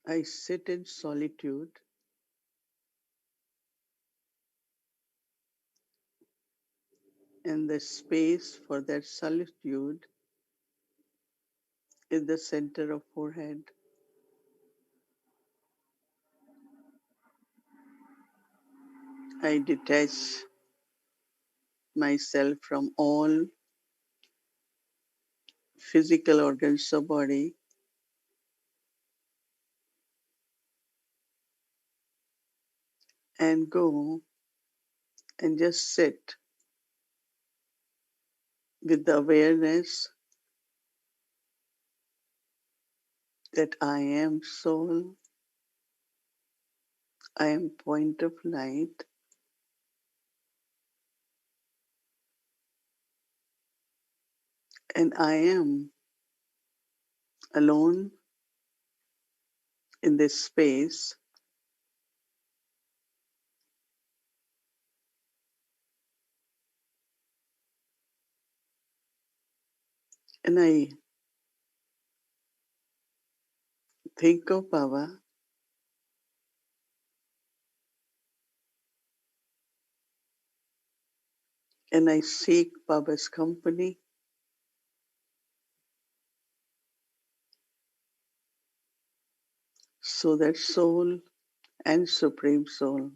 I sit in solitude and the space for that solitude is the center of forehead. I detach myself from all physical organs of body and go and just sit with the awareness that I am soul, I am point of light, and I am alone in this space. And I think of Baba and I seek Baba's company so that soul and Supreme Soul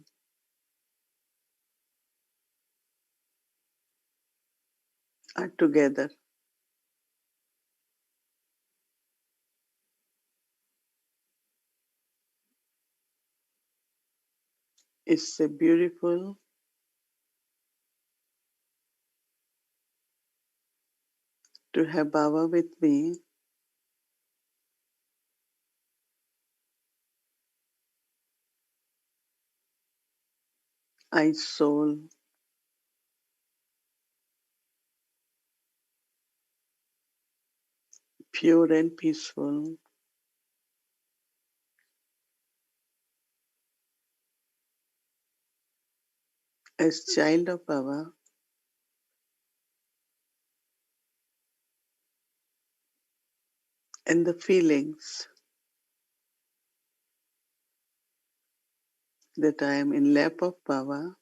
are together. It's a beautiful to have Baba with me I soul, pure and peaceful, as child of Baba, and the feelings that I am in lap of Baba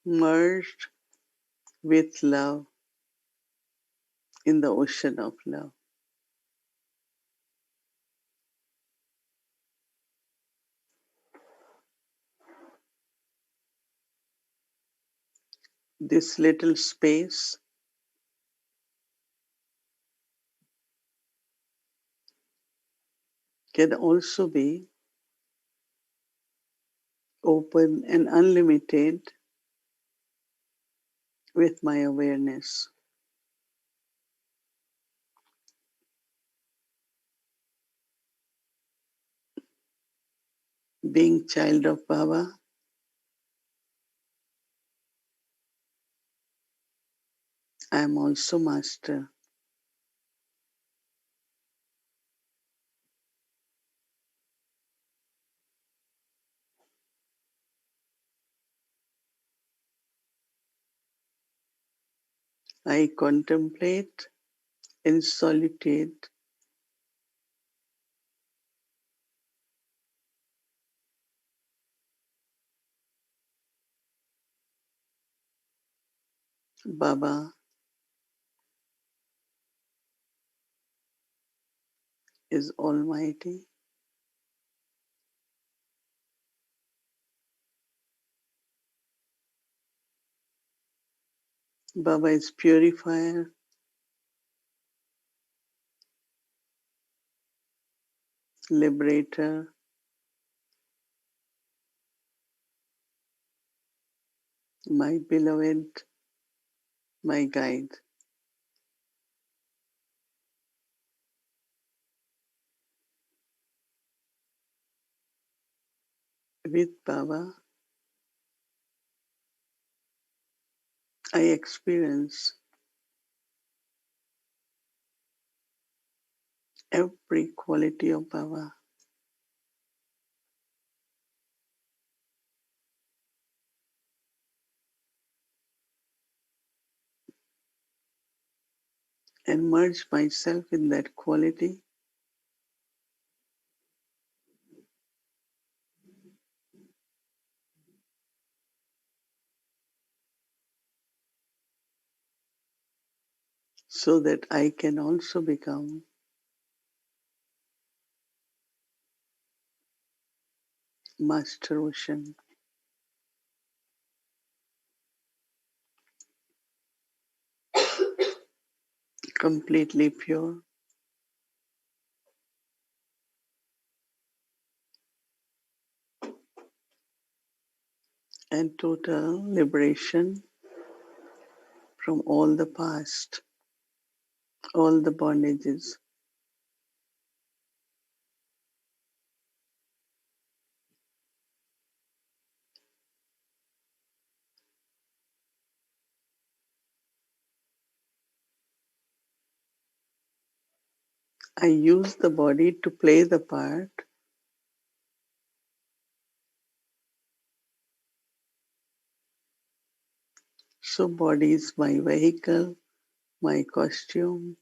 merged with love in the ocean of love. This little space can also be open and unlimited with my awareness. Being child of Baba, I am also master. I contemplate in solitude Baba is almighty. Baba is purifier, liberator, my beloved, my guide. With Baba, I experience every quality of Baba. and merge myself in that quality so that I can also become Master Ocean, completely pure and total liberation from all the past, all the bondages. I use the body to play the part, so body is my vehicle, my costume,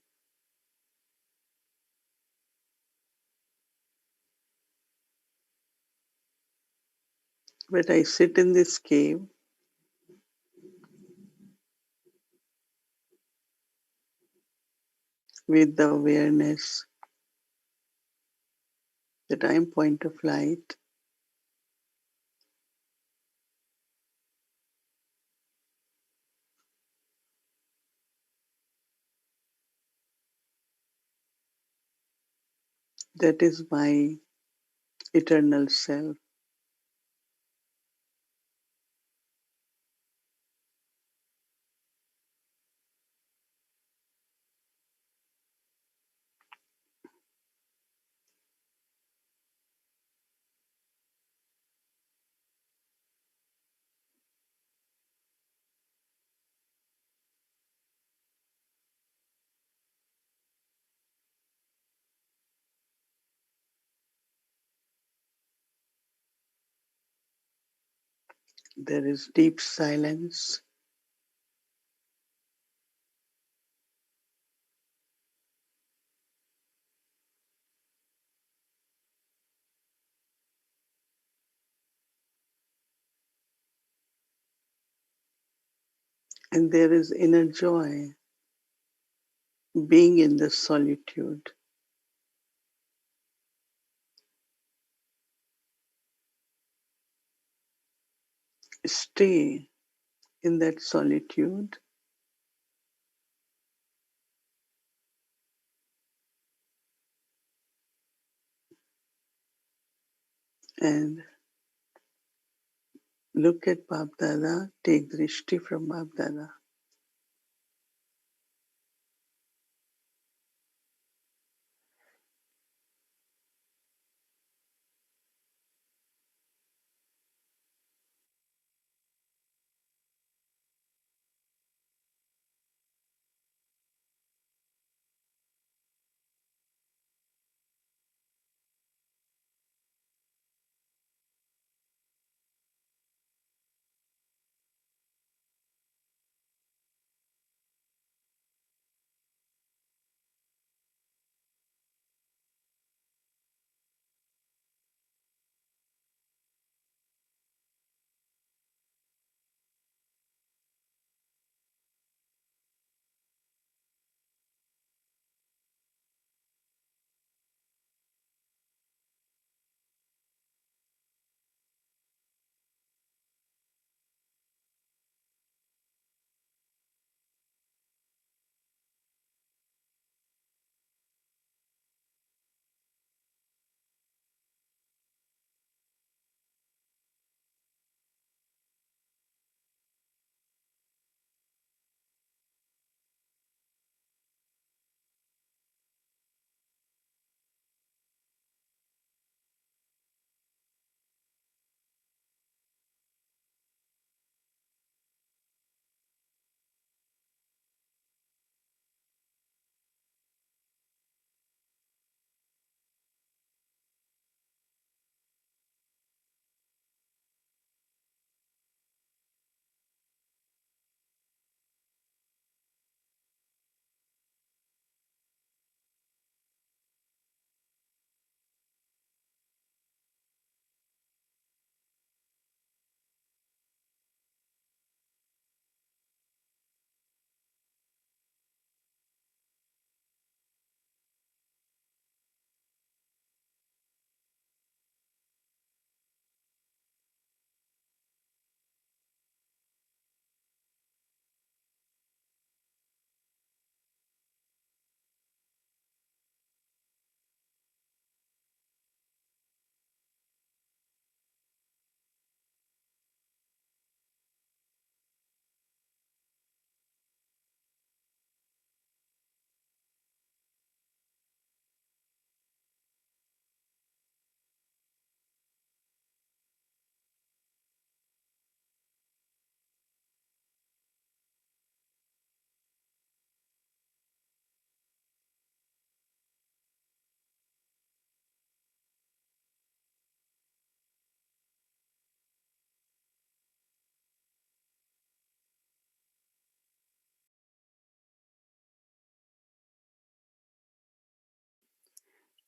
but I sit in this cave with the awareness that I am point of light, that is my eternal self. There is deep silence, and there is inner joy being in the solitude. Stay in that solitude and look at Bab Dada, take drishti from Bab Dada.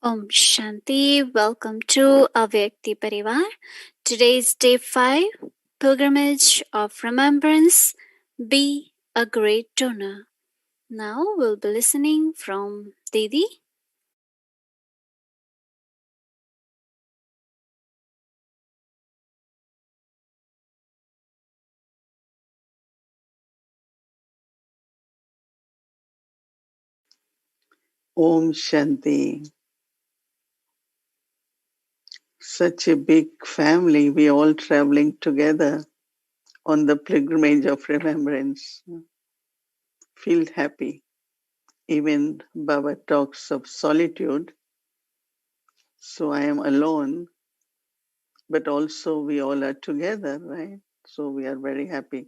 Om Shanti, welcome to Avyakti Parivar. Today is day 5, Pilgrimage of Remembrance. Be a great donor. Now we'll be listening from Didi. Om Shanti. Such a big family, we all traveling together on the pilgrimage of remembrance. Feel happy. Even Baba talks of solitude. So I am alone, but also we all are together, right? So we are very happy.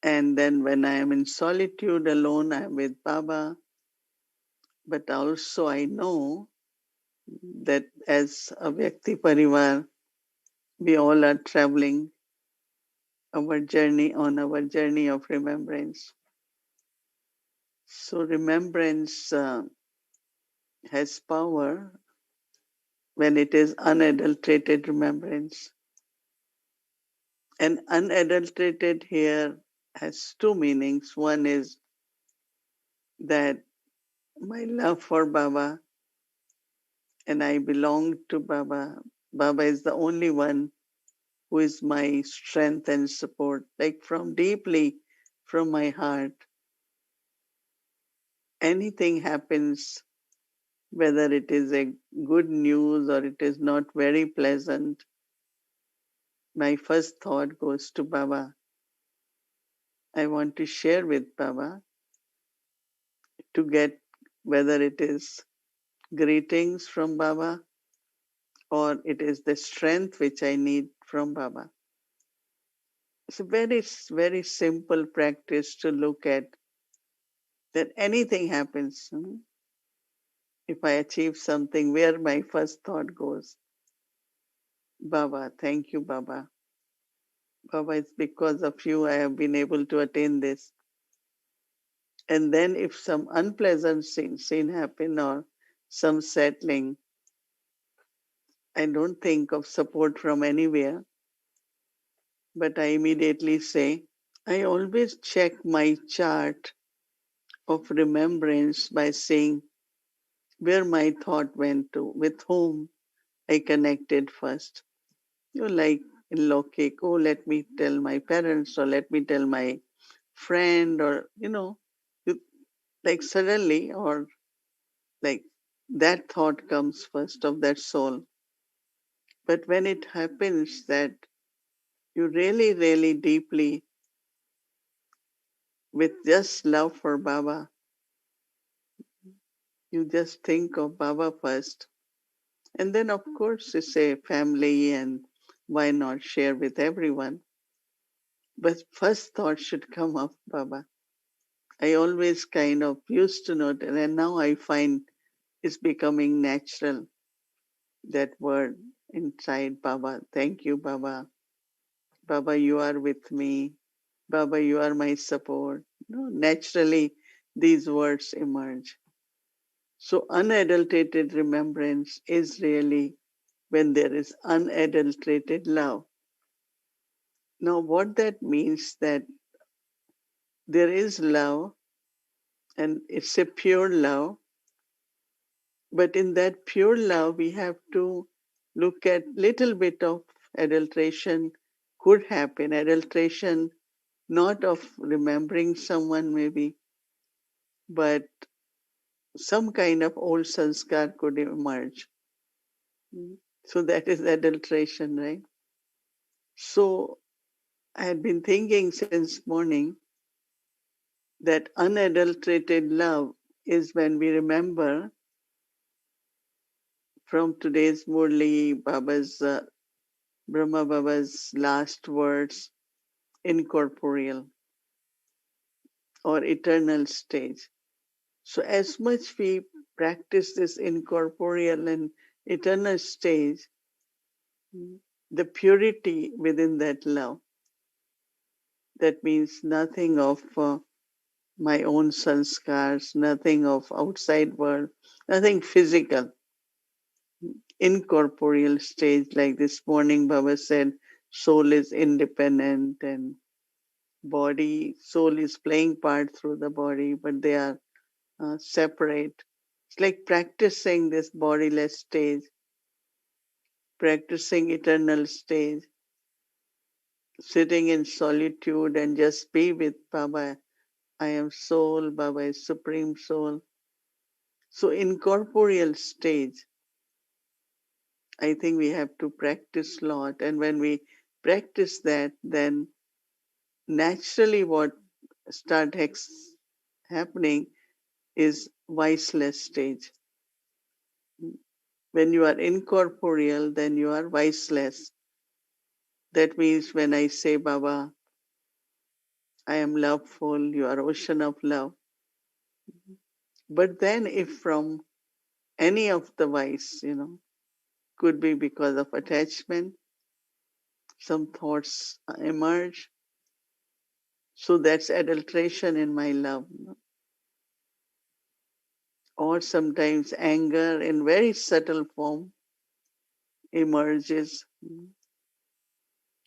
And then when I am in solitude alone, I am with Baba. But also I know that as a Vyakti Parivar, we all are traveling our journey of remembrance. So remembrance has power when it is unadulterated remembrance. And unadulterated here has two meanings. One is that my love for Baba and I belong to Baba. Baba is the only one who is my strength and support, like from deeply from my heart. Anything happens, whether it is a good news or it is not very pleasant, my first thought goes to Baba. I want to share with Baba to get whether it is greetings from Baba or it is the strength which I need from Baba. It's a very, very simple practice to look at that anything happens. If I achieve something, where my first thought goes, Baba, thank you, Baba. Baba, it's because of you I have been able to attain this. And then if some unpleasant scene happen or some settling, I don't think of support from anywhere, but I immediately say, I always check my chart of remembrance by saying where my thought went to, with whom I connected first. Like in Lokik, oh, let me tell my parents or let me tell my friend or, you, like suddenly or like that thought comes first of that soul. But when it happens that you really, really deeply, with just love for Baba, you just think of Baba first. And then, of course, you say family and why not share with everyone. But first thought should come of Baba. I always kind of used to know that, and now I find it's becoming natural, that word inside Baba. Thank you, Baba. Baba, you are with me. Baba, you are my support. Naturally, these words emerge. So, unadulterated remembrance is really when there is unadulterated love. Now, what that means that there is love and it's a pure love, but in that pure love, we have to look at little bit of adulteration could happen. Adulteration, not of remembering someone maybe, but some kind of old sanskar could emerge. So that is adulteration, right? So I had been thinking since morning that unadulterated love is when we remember from today's Murli Baba's, Brahma Baba's last words, incorporeal or eternal stage. So as much we practice this incorporeal and eternal stage, the purity within that love, that means nothing of my own sanskars, nothing of outside world, nothing physical, incorporeal stage. Like this morning, Baba said, soul is independent and soul is playing part through the body, but they are separate. It's like practicing this bodiless stage, practicing eternal stage, sitting in solitude and just be with Baba. I am soul, Baba is supreme soul. So incorporeal stage, I think we have to practice a lot. And when we practice that, then naturally what start happening is voiceless stage. When you are incorporeal, then you are voiceless. That means when I say, Baba, I am loveful, you are ocean of love. But then if from any of the vice, could be because of attachment, some thoughts emerge. So that's adulteration in my love. Or sometimes anger in very subtle form emerges.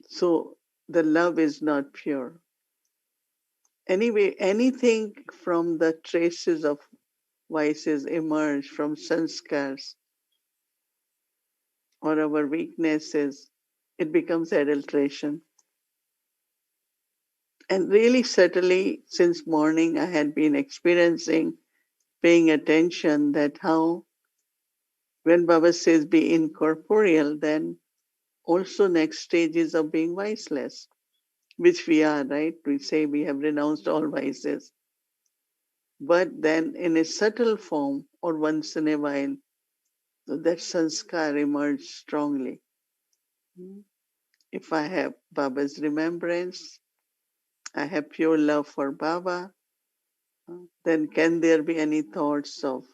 So the love is not pure. Anyway, anything from the traces of vices emerge from sanskars or our weaknesses, it becomes adulteration. And really subtly, since morning, I had been experiencing, paying attention that how, when Baba says be incorporeal, then also next stage is of being viceless, which we are, right? We say we have renounced all vices. But then in a subtle form or once in a while, that sanskar emerges strongly. If I have Baba's remembrance, I have pure love for Baba, then can there be any thoughts of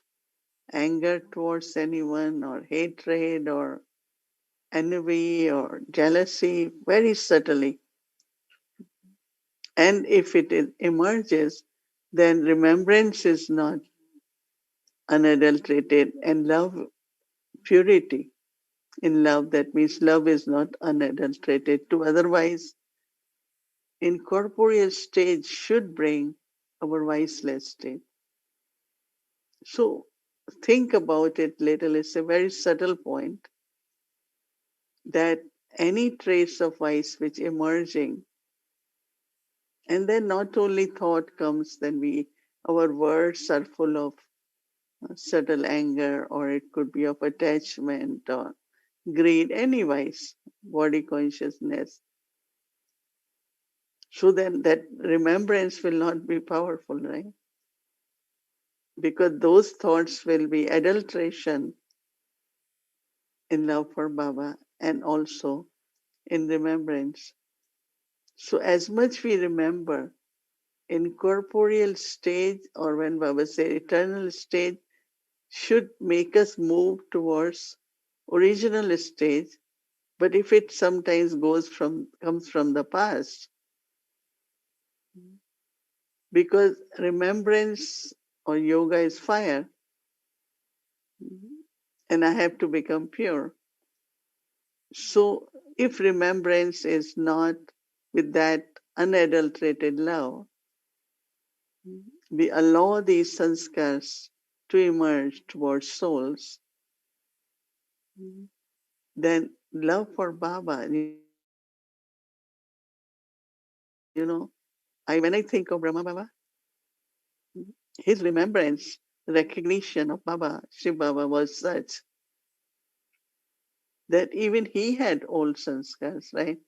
anger towards anyone or hatred or envy or jealousy? Very subtly. And if emerges, then remembrance is not unadulterated and love purity. In love, that means love is not unadulterated. To otherwise, incorporeal stage should bring our viceless state. So think about it little. It's a very subtle point that any trace of vice which emerging, and then not only thought comes, then our words are full of subtle anger, or it could be of attachment or greed, any vice, body consciousness. So then that remembrance will not be powerful, right? Because those thoughts will be adulteration in love for Baba and also in remembrance. So as much we remember incorporeal stage, or when Baba said eternal stage, should make us move towards original stage. But if it sometimes comes from the past, because remembrance or yoga is fire, and I have to become pure. So if remembrance is not with that unadulterated love, we allow these sanskars to emerge towards souls, then love for Baba, when I think of Brahma Baba, his remembrance, recognition of Baba, Shiv Baba was such that even he had old sanskars, right?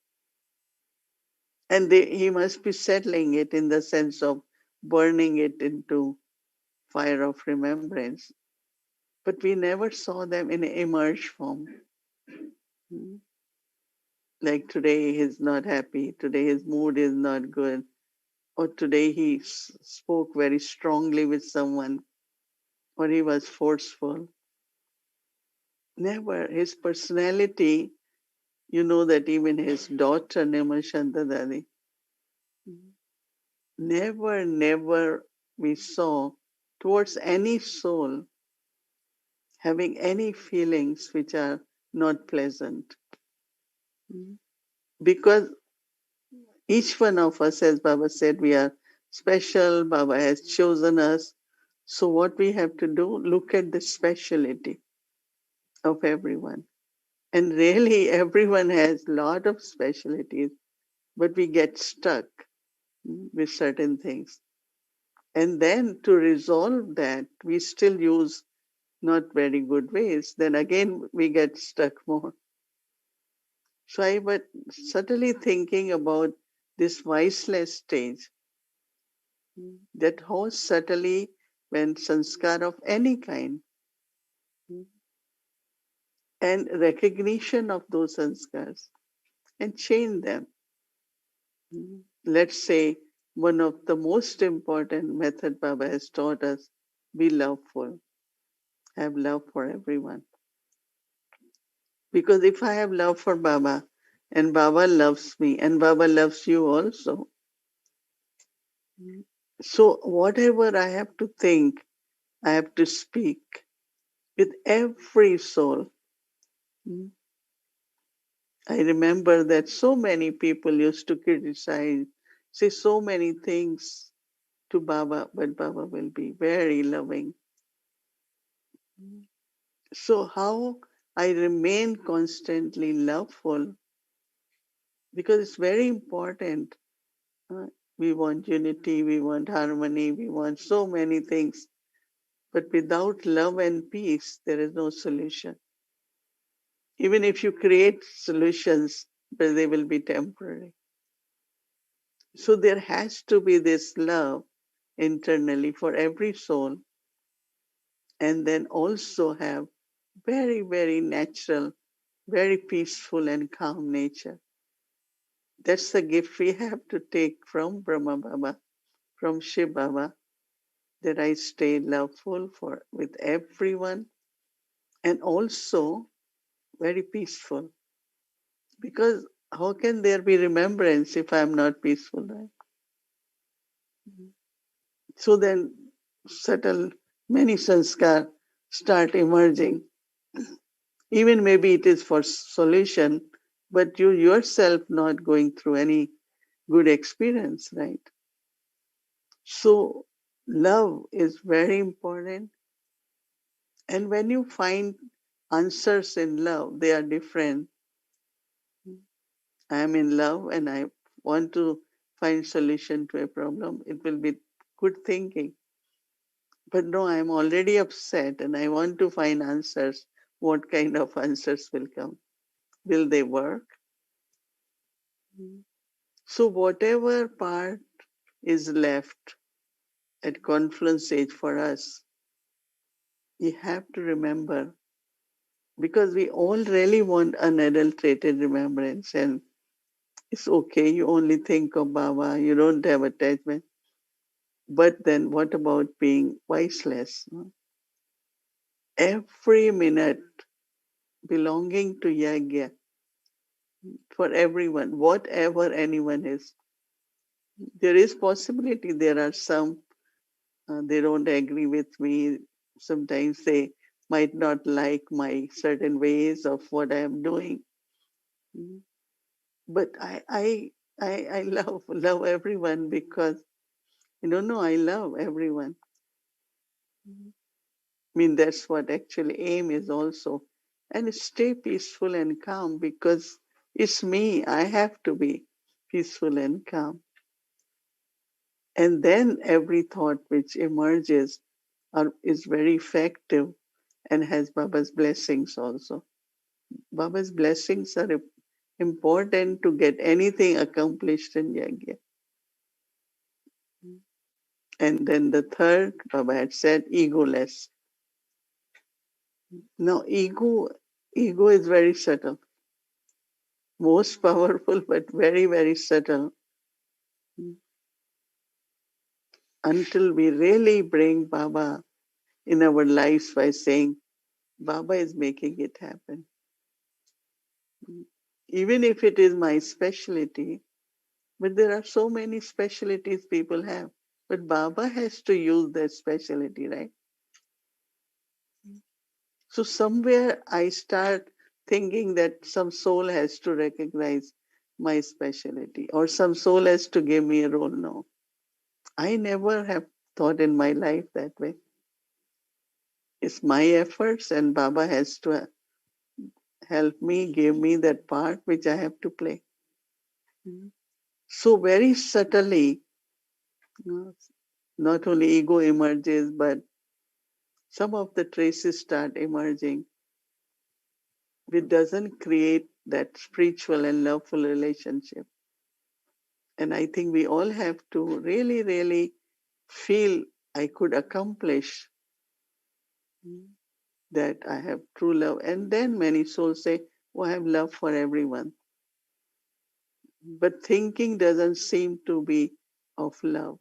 And he must be settling it in the sense of burning it into fire of remembrance. But we never saw them in emerge form. Like today he's not happy, today his mood is not good, or today he spoke very strongly with someone, or he was forceful. Never. His personality, that even his daughter, Nema Shantadadi, never we saw towards any soul having any feelings which are not pleasant. Because each one of us, as Baba said, we are special. Baba has chosen us. So what we have to do, look at the speciality of everyone. And really everyone has a lot of specialties, but we get stuck with certain things. And then to resolve that, we still use not very good ways. Then again, we get stuck more. So I was subtly thinking about this voiceless stage, that how subtly when sanskar of any kind and recognition of those sanskars and change them. Let's say one of the most important method Baba has taught us, be loveful, have love for everyone. Because if I have love for Baba and Baba loves me and Baba loves you also, so whatever I have to think, I have to speak with every soul. I remember that so many people used to criticize, say so many things to Baba, but Baba will be very loving. So how I remain constantly loveful, because it's very important. Uh, we want unity, we want harmony, we want so many things. But without love and peace, there is no solution. Even if you create solutions, but they will be temporary. So there has to be this love internally for every soul, and then also have very, very natural, very peaceful and calm nature. That's the gift we have to take from Brahma Baba, from Shiv Baba, that I stay loveful for with everyone and also very peaceful. Because how can there be remembrance if I'm not peaceful? Right? So then subtle many sanskar start emerging. Even maybe it is for solution, but you yourself not going through any good experience, right? So love is very important. And when you find answers in love, they are different. I am in love and I want to find solution to a problem. It will be good thinking. But no, I am already upset and I want to find answers. What kind of answers will come? Will they work? So whatever part is left at confluence age for us, we have to remember, because we all really want unadulterated remembrance, and it's okay, you only think of Baba, you don't have attachment. But then what about being voiceless? Every minute belonging to Yagya for everyone, whatever anyone is. There is possibility there are some, they don't agree with me. Sometimes they might not like my certain ways of what I am doing. But I love everyone, because no, I love everyone. I mean, that's what actually aim is also. And stay peaceful and calm, because it's me. I have to be peaceful and calm. And then every thought which emerges is very effective and has Baba's blessings also. Baba's blessings are important to get anything accomplished in Yagya. And then the third, Baba had said, egoless. Now, ego is very subtle, most powerful, but very, very subtle. Until we really bring Baba in our lives by saying, Baba is making it happen. Even if it is my specialty, but there are so many specialties people have. But Baba has to use that specialty, right? So somewhere I start thinking that some soul has to recognize my specialty or some soul has to give me a role. No, I never have thought in my life that way. It's my efforts and Baba has to help me, give me that part which I have to play. So very subtly, uh, not only ego emerges, but some of the traces start emerging, which doesn't create that spiritual and loveful relationship. And I think we all have to really, really feel I could accomplish that I have true love. And then many souls say, oh, I have love for everyone. But thinking doesn't seem to be of love,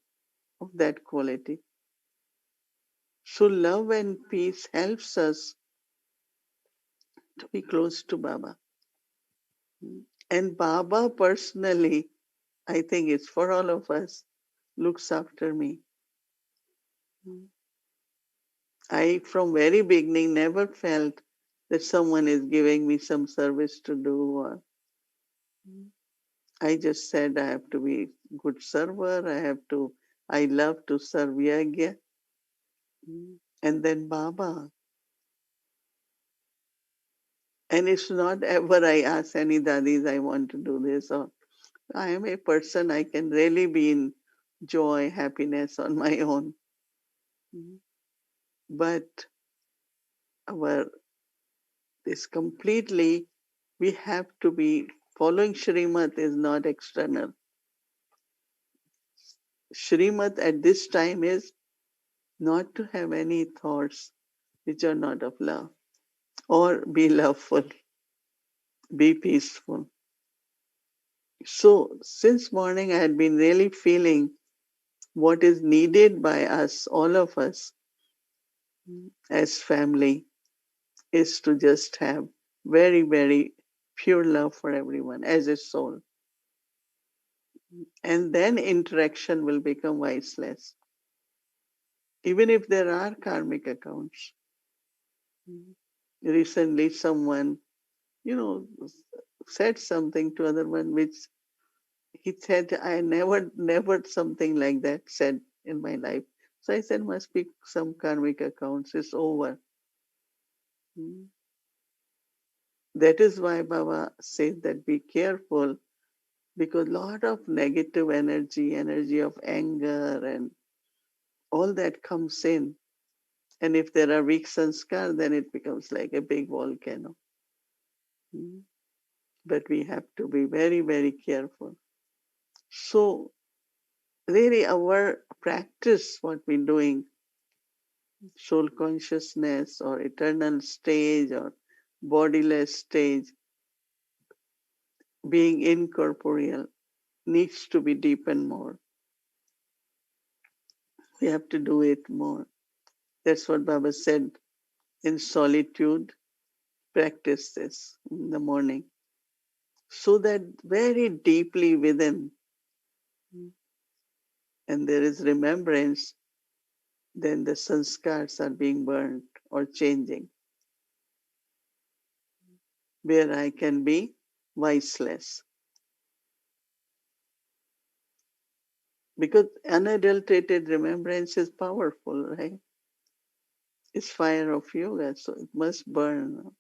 of that quality. So love and peace helps us to be close to Baba. And Baba personally, I think it's for all of us, looks after me. I, from very beginning, never felt that someone is giving me some service to do. Or I just said I have to be good server. I love to serve Yagya. And then Baba. And it's not ever I ask any dadis, I want to do this. Or I am a person, I can really be in joy, happiness on my own. But our this completely, we have to be following Shrimat is not external. Shrimat at this time is not to have any thoughts which are not of love, or be loveful, be peaceful. So since morning I had been really feeling what is needed by us, all of us as family, is to just have very, very pure love for everyone as a soul. And then interaction will become voiceless. Even if there are karmic accounts. Recently someone, you know, said something to other one which he said, I never something like that said in my life. So I said, must be some karmic accounts, it's over. That is why Baba says that be careful, because a lot of negative energy of anger and all that comes in. And if there are weak sanskar, then it becomes like a big volcano. But we have to be very, very careful. So really our practice, what we're doing, soul consciousness or eternal stage or bodiless stage, being incorporeal, needs to be deepened more. We have to do it more. That's what Baba said, in solitude, practice this in the morning. So that very deeply within, and there is remembrance, then the sanskars are being burnt or changing, where I can be voiceless. Because unadulterated remembrance is powerful, right? It's fire of yoga, so it must burn.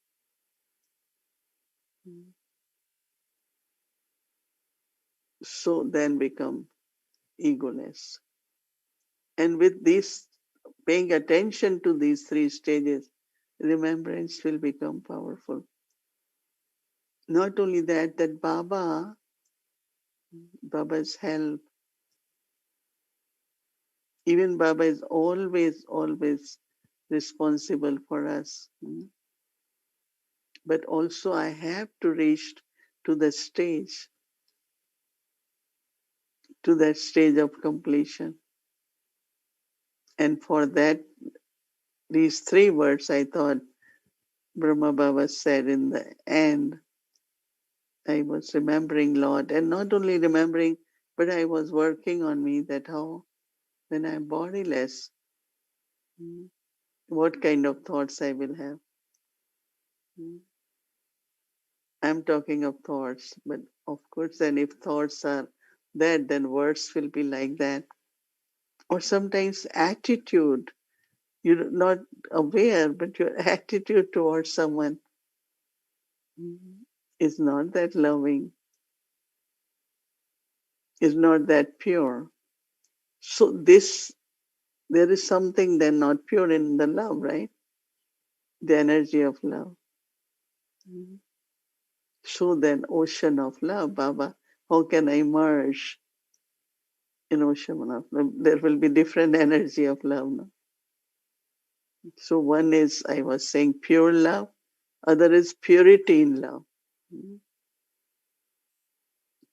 So then become egoless. And with this, paying attention to these three stages, remembrance will become powerful. Not only that, that Baba's help, even Baba is always, always responsible for us. But also I have to reach to the stage, to that stage of completion. And for that, these three words I thought Brahma Baba said in the end, I was remembering Lord, and not only remembering, but I was working on me that how When I'm bodiless, what kind of thoughts I will have? I'm talking of thoughts, but of course, then if thoughts are that, then words will be like that. Or sometimes attitude, you're not aware, but your attitude towards someone is not that loving, is not that pure. So there is something then not pure in the love, right? The energy of love. So then ocean of love, Baba, how can I merge in ocean of love? There will be different energy of love. No? So one is, I was saying, pure love. Other is purity in love.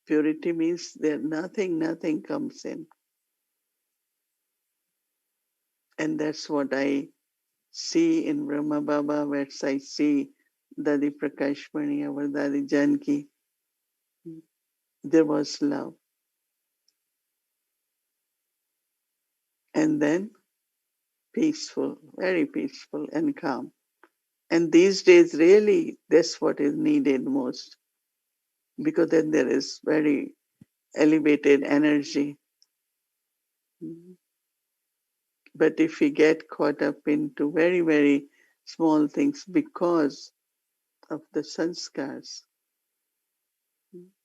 Purity means that nothing comes in. And that's what I see in Brahma Baba, where I see Dadi Prakashmani, our Dadi Janki. There was love. And then peaceful, very peaceful and calm. And these days, really, that's what is needed most. Because then there is very elevated energy. But if we get caught up into very, very small things because of the sanskars,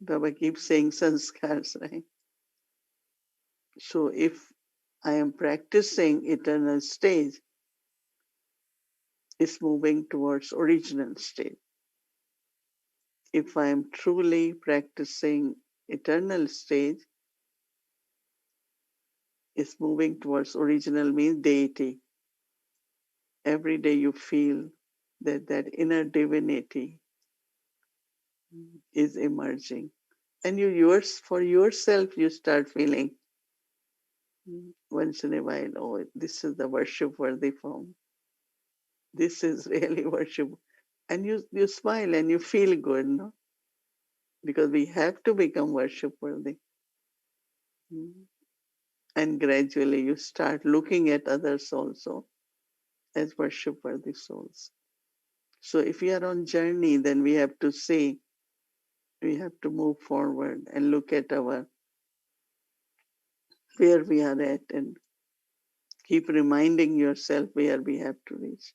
Baba keeps saying sanskars, right? So if I am practicing eternal stage, it's moving towards original state. If I am truly practicing eternal stage, it's moving towards original means deity. Every day you feel that inner divinity is emerging. And for yourself, you start feeling once in a while, oh, this is the worship worthy form. This is really worship. And you smile and you feel good, no? Because we have to become worship worthy. And gradually you start looking at others also as worship worthy souls. So if we are on journey, then we have to see, we have to move forward and look at where we are at and keep reminding yourself where we have to reach.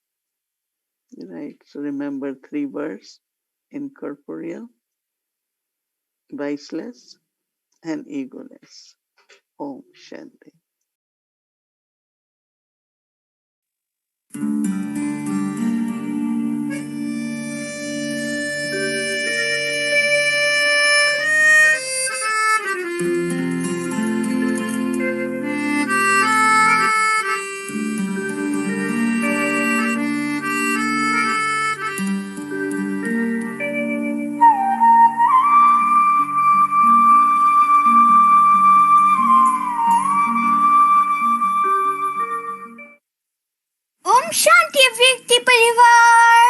Right? So remember 3 words: incorporeal, voiceless, and egoless. Om Shanti. Om Shanti Vyakti Parivar.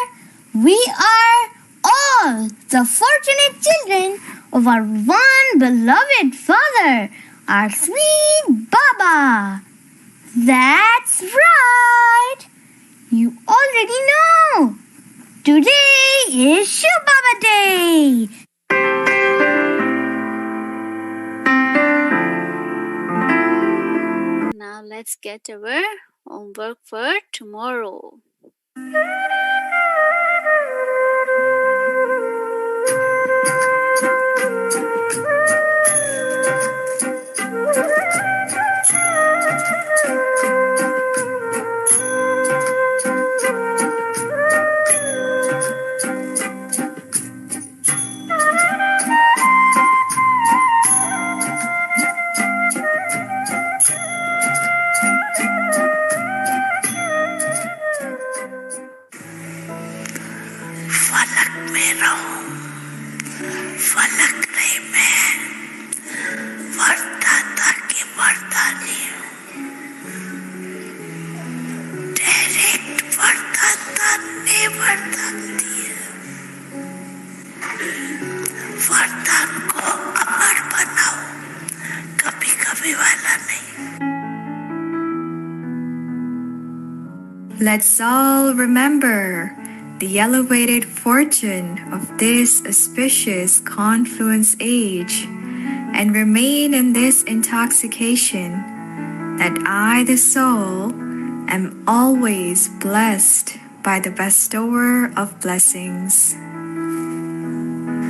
We are all the fortunate children of our one beloved Father, our sweet Baba. That's right. You already know. Today is Shiv Baba Day. Now let's get our homework for tomorrow. फलक में रहूं, फलक नहीं मैं, वरदाता की वरदानी हूँ। Direct वरदाता ने वरदान दिया, वरदान को अमर बनाओ, कभी कभी वाला नहीं। Let's all remember the elevated fortune of this auspicious confluence age and remain in this intoxication that I, the soul, am always blessed by the bestower of blessings.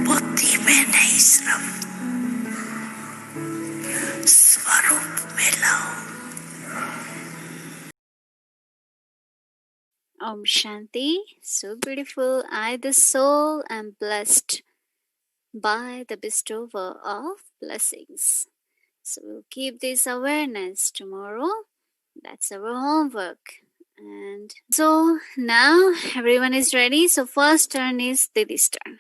बुद्धि में नहीं सिर्फ स्वरूप में लाओ. Om Shanti. So beautiful. I, the soul, am blessed by the bestower of blessings. So we'll keep this awareness tomorrow. That's our homework. And so now everyone is ready. So first turn is Didi's turn.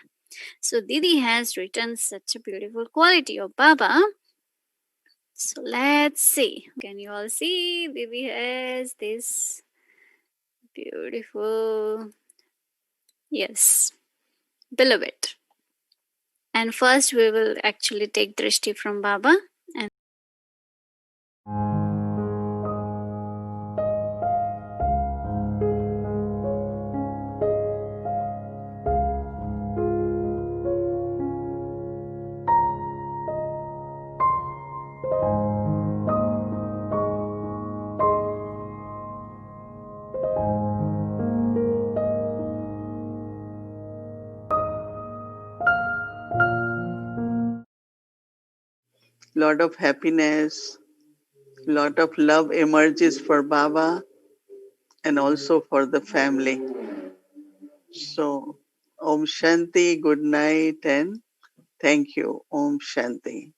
So Didi has written such a beautiful quality of Baba. So let's see. Can you all see? Didi has this beautiful, yes, beloved. And first we will actually take Drishti from Baba. And lot of happiness, lot of love emerges for Baba and also for the family. So, Om Shanti, good night, and thank you. Om Shanti.